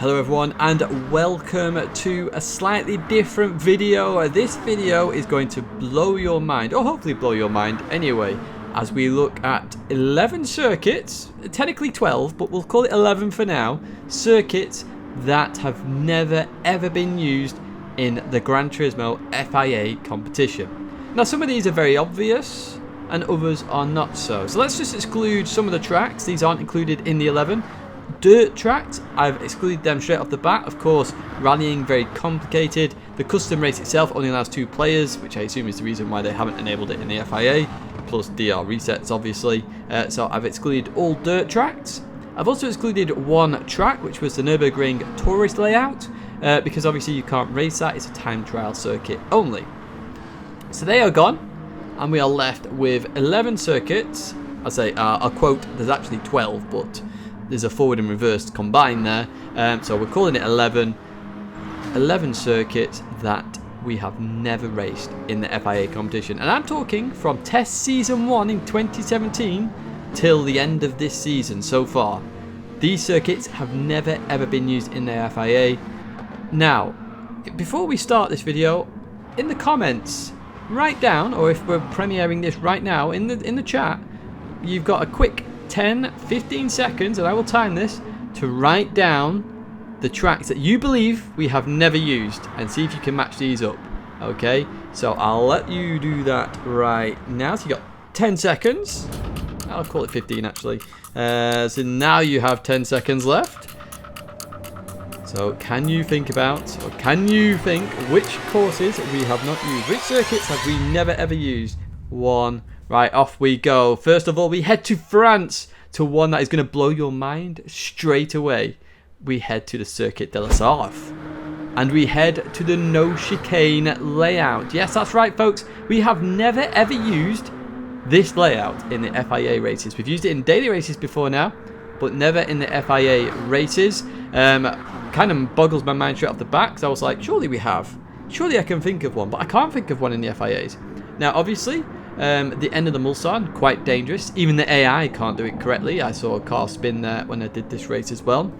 Hello everyone and welcome to a slightly different video. This video is going to blow your mind, or hopefully blow your mind anyway, as we look at 11 circuits, technically 12, but we'll call it 11 for now, circuits that have never ever been used in the Gran Turismo FIA competition. Now some of these are very obvious and others are not so. So let's just exclude some of the tracks. These aren't included in the 11. Dirt tracks, I've excluded them straight off the bat. Of course, rallying very complicated. The custom race itself only allows 2 players, which I assume is the reason why they haven't enabled it in the FIA, plus DR resets obviously. So I've excluded all dirt tracks. I've also excluded one track, which was the Nürburgring tourist layout, because obviously you can't race that. It's a time trial circuit only. So they are gone, and we are left with 11 circuits. I say, I'll quote, there's actually 12, but there's a forward and reverse combined there. So we're calling it 11 circuits that we have never raced in the FIA competition. And I'm talking from test season 1 in 2017 till the end of this season so far. These circuits have never ever been used in the FIA. Now, before we start this video, in the comments, write down, or if we're premiering this right now in the chat, you've got a quick 10-15 seconds, and I will time this, to write down the tracks that you believe we have never used and see if you can match these up. Okay, so I'll let you do that right now. So you got 10 seconds. I'll call it 15 actually. So now you have 10 seconds left. So can you think which courses we have not used? Which circuits have we never ever used? One. Right, off we go. First of all, we head to France, to one that is going to blow your mind straight away. We head to the Circuit de Lazarus. And we head to the no chicane layout. Yes, that's right, folks. We have never ever used this layout in the FIA races. We've used it in daily races before now, but never in the FIA races. Kind of boggles my mind straight off the bat, because I was like, surely we have. Surely I can think of one, but I can't think of one in the FIAs. Now, obviously, the end of the Mulsanne, quite dangerous. Even the AI can't do it correctly. I saw a car spin there when I did this race as well.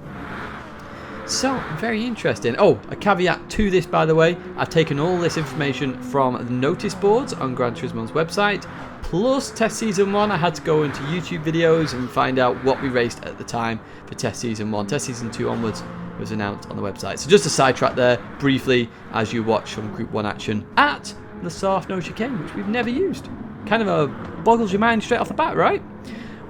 So, very interesting. Oh, a caveat to this, by the way. I've taken all this information from the notice boards on Gran Turismo's website. Plus, test season 1, I had to go into YouTube videos and find out what we raced at the time for test season 1. Test season 2 onwards was announced on the website. So just a sidetrack there, briefly, as you watch some Group 1 action at the South No Chicane, which we've never used. Kind of boggles your mind straight off the bat, right?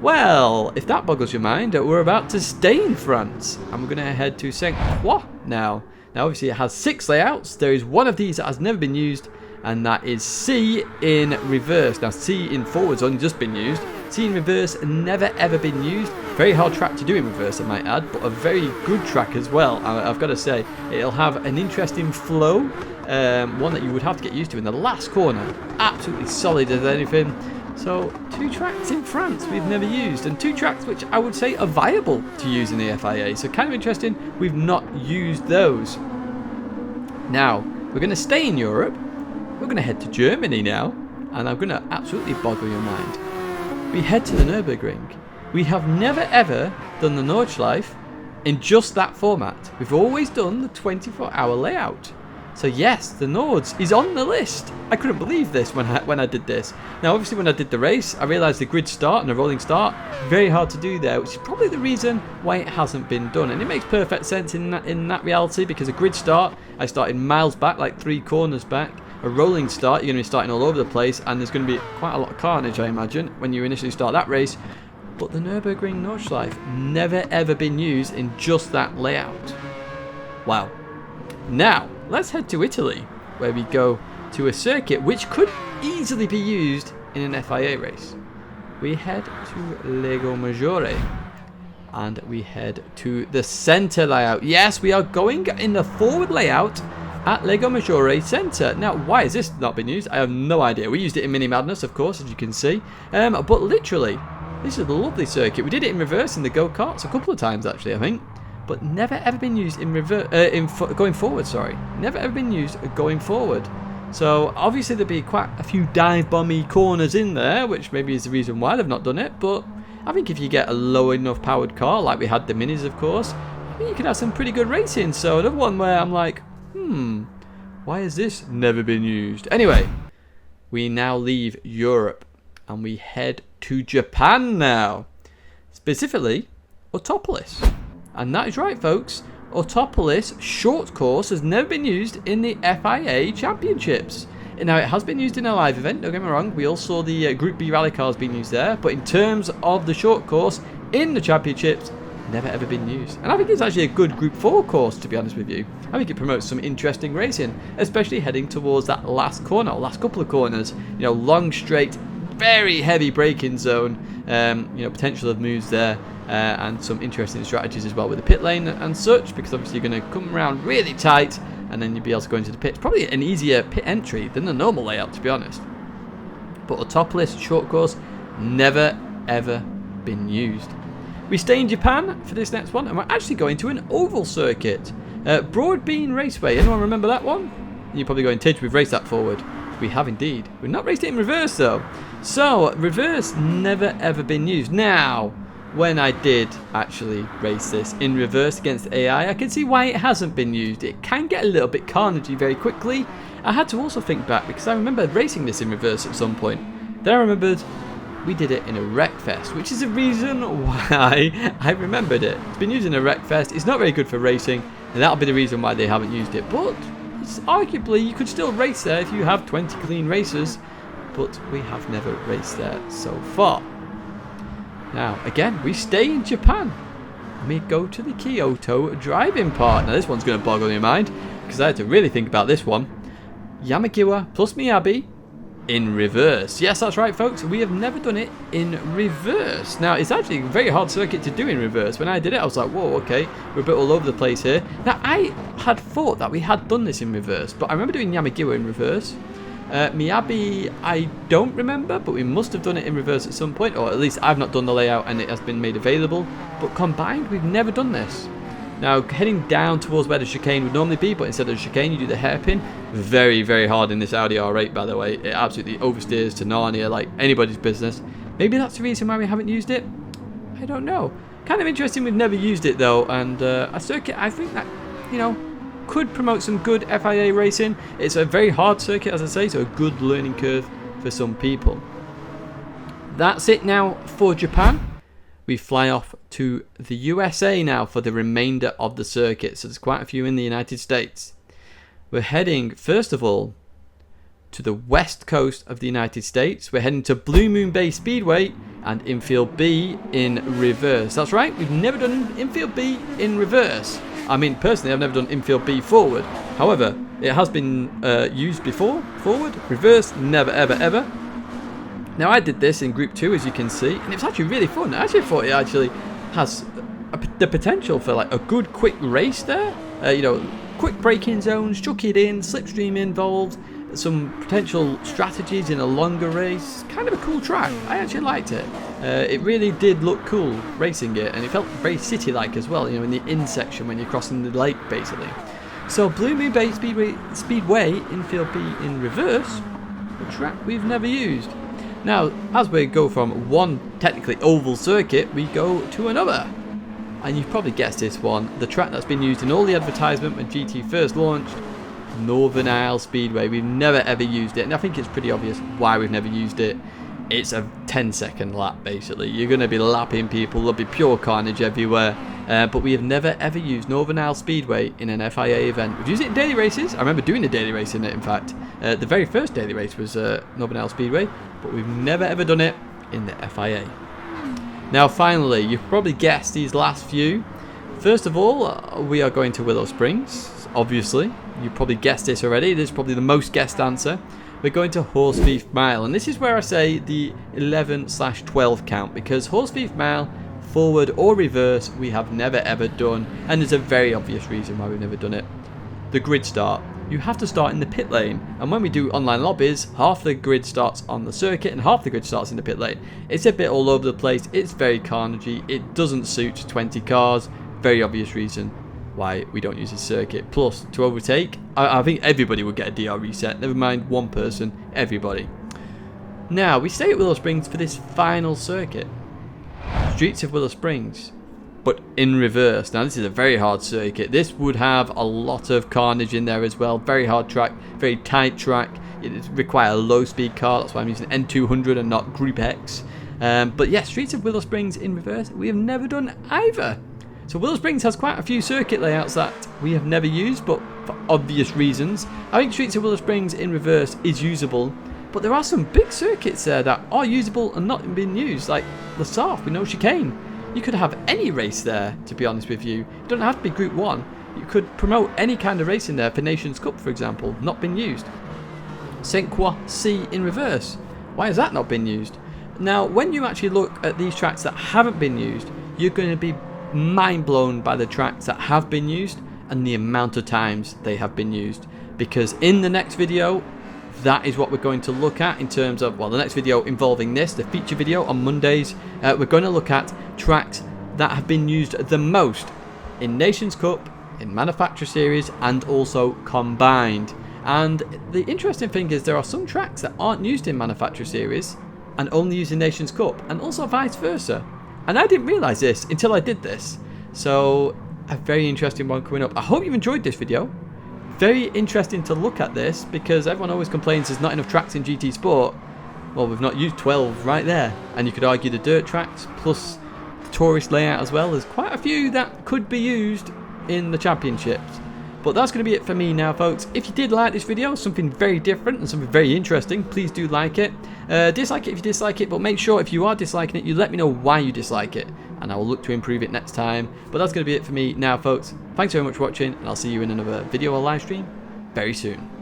Well, if that boggles your mind, we're about to stay in France, and we're going to head to Saint-Croix now. Now, obviously, it has 6 layouts. There is one of these that has never been used, and that is C in reverse. Now, C in forward's only just been used. C in reverse, never ever been used. Very hard track to do in reverse, I might add, but a very good track as well. I've got to say, it'll have an interesting flow, one that you would have to get used to in the last corner. Absolutely solid as anything. So, 2 tracks in France we've never used, and 2 tracks which I would say are viable to use in the FIA. So, kind of interesting, we've not used those. Now, we're going to stay in Europe. We're going to head to Germany now, and I'm going to absolutely boggle your mind. We head to the Nürburgring. We have never ever done the Nordschleife in just that format. We've always done the 24-hour layout. So yes, the Nords is on the list. I couldn't believe this when I did this. Now obviously when I did the race, I realised the grid start and the rolling start, very hard to do there, which is probably the reason why it hasn't been done. And it makes perfect sense in that reality, because a grid start, I started miles back, like 3 corners back. A rolling start, you're going to be starting all over the place, and there's going to be quite a lot of carnage, I imagine, when you initially start that race. But the Nürburgring Nordschleife never ever been used in just that layout. Wow. Now, let's head to Italy, where we go to a circuit which could easily be used in an FIA race. We head to Lago Maggiore, and we head to the center layout. Yes, we are going in the forward layout at Lago Maggiore Centre. Now, why has this not been used? I have no idea. We used it in Mini Madness, of course, as you can see. But literally, this is a lovely circuit. We did it in reverse in the go-karts a couple of times, actually, I think. But never ever been used in going forward, sorry. Never ever been used going forward. So, obviously, there'd be quite a few dive-bomby corners in there, which maybe is the reason why they've not done it. But I think if you get a low enough powered car, like we had the Minis, of course, you could have some pretty good racing. So another one where I'm like, why has this never been used? Anyway, we now leave Europe and we head to Japan now. Specifically, Autopolis. And that is right, folks. Autopolis short course has never been used in the FIA Championships. Now, it has been used in a live event, don't get me wrong. We all saw the Group B rally cars being used there. But in terms of the short course in the Championships, never ever been used. And I think it's actually a good Group 4 course, to be honest with you. I think it promotes some interesting racing, especially heading towards that last corner, or last couple of corners. You know, long, straight, very heavy braking zone. You know, potential of moves there. And some interesting strategies as well with the pit lane and such, because obviously you're going to come around really tight and then you'll be able to go into the pits. Probably an easier pit entry than the normal layout, to be honest. But Autopolis short course, never ever been used. We stay in Japan for this next one, and we're actually going to an oval circuit. Broadbean Raceway, anyone remember that one? You're probably going, Tidge, we've raced that forward. We have indeed. We've not raced it in reverse though. So, reverse never ever been used. Now, when I did actually race this in reverse against AI, I can see why it hasn't been used. It can get a little bit carnagey very quickly. I had to also think back because I remember racing this in reverse at some point. Then I remembered we did it in a Wreckfest, which is the reason why I remembered it. It's been used in a Wreckfest. It's not very good for racing, and that'll be the reason why they haven't used it. But it's arguably you could still race there if you have 20 clean races, but we have never raced there so far. Now, again, we stay in Japan. And we go to the Kyoto driving part. Now, this one's going to boggle your mind, because I had to really think about this one. Yamagiwa plus Miyabi in reverse. Yes, that's right, folks. We have never done it in reverse. Now, it's actually a very hard circuit to do in reverse. When I did it, I was like, whoa, okay, we're a bit all over the place here. Now, I had thought that we had done this in reverse, but I remember doing Yamagiwa in reverse. Miyabi, I don't remember, but we must have done it in reverse at some point, or at least I've not done the layout and it has been made available. But combined, we've never done this. Now, heading down towards where the chicane would normally be, but instead of the chicane, you do the hairpin. Very, very hard in this Audi R8, by the way. It absolutely oversteers to Narnia like anybody's business. Maybe that's the reason why we haven't used it. I don't know. Kind of interesting we've never used it, though, and a circuit, I think that, you know, could promote some good FIA racing. It's a very hard circuit, as I say, so a good learning curve for some people. That's it now for Japan. We fly off to the USA now for the remainder of the circuit. So there's quite a few in the United States. We're heading, first of all, to the west coast of the United States. We're heading to Blue Moon Bay Speedway and Infield B in reverse. That's right, we've never done Infield B in reverse. I mean, personally, I've never done Infield B forward. However, it has been used before. Forward, reverse, never, ever, ever. Now, I did this in Group 2, as you can see, and it was actually really fun. I actually thought it actually has the potential for like a good, quick race there. You know, quick braking zones, chuck it in, slipstream involved, some potential strategies in a longer race. Kind of a cool track. I actually liked it. It really did look cool racing it, and it felt very city-like as well, you know, in the in section when you're crossing the lake, basically. So Blue Moon Bay Speedway, Infield B in reverse, a track we've never used. Now, as we go from one technically oval circuit, we go to another. And you've probably guessed this one, the track that's been used in all the advertisement when GT first launched, Northern Isle Speedway. We've never ever used it, and I think it's pretty obvious why we've never used it. It's a 10-second lap, basically. You're going to be lapping people, there'll be pure carnage everywhere. But we have never ever used Northern Isle Speedway in an FIA event. We've used it in daily races. I remember doing a daily race in it, in fact. The very first daily race was Northern Isle Speedway, but we've never ever done it in the FIA. Now, finally, you've probably guessed these last few. First of all, we are going to Willow Springs, obviously. You probably guessed this already. This is probably the most guessed answer. We're going to Horse Thief Mile, and this is where I say the 11/12 count, because Horse Thief Mile, forward or reverse, we have never ever done, and there's a very obvious reason why we've never done it. The grid start. You have to start in the pit lane, and when we do online lobbies, half the grid starts on the circuit and half the grid starts in the pit lane. It's a bit all over the place, it's very carnagey, it doesn't suit 20 cars, very obvious reason why we don't use this circuit. Plus, to overtake, I think everybody would get a DR reset, never mind one person, everybody. Now, we stay at Willow Springs for this final circuit. Streets of Willow Springs. but in reverse. Now this is a very hard circuit. This would have a lot of carnage in there as well. Very hard track, very tight track. It requires a low speed car, that's why I'm using N200 and not Group X. But yeah, Streets of Willow Springs in reverse, we have never done either. So Willow Springs has quite a few circuit layouts that we have never used, but for obvious reasons. I think Streets of Willow Springs in reverse is usable, but there are some big circuits there that are usable and not being used, like Lazarus, we know Chicane. You could have any race there, to be honest with you. You don't have to be Group 1. You could promote any kind of race in there for Nations Cup, for example, not been used. St. Croix C in reverse. Why has that not been used? Now, when you actually look at these tracks that haven't been used, you're going to be mind blown by the tracks that have been used and the amount of times they have been used. Because in the next video, that is what we're going to look at in terms of, well, the next video involving this, the feature video on Mondays. We're going to look at tracks that have been used the most in Nations Cup, in Manufacturer Series, and also combined. And the interesting thing is there are some tracks that aren't used in Manufacturer Series and only used in Nations Cup, and also vice versa. And I didn't realise this until I did this. So a very interesting one coming up. I hope you've enjoyed this video. Very interesting to look at this, because everyone always complains there's not enough tracks in GT Sport. Well, we've not used 12 right there. And you could argue the dirt tracks plus the tourist layout as well. There's quite a few that could be used in the championships. But that's going to be it for me now, folks. If you did like this video, something very different and something very interesting, please do like it. Dislike it if you dislike it, but make sure if you are disliking it, you let me know why you dislike it, and I will look to improve it next time. But that's going to be it for me now, folks. Thanks very much for watching, and I'll see you in another video or live stream very soon.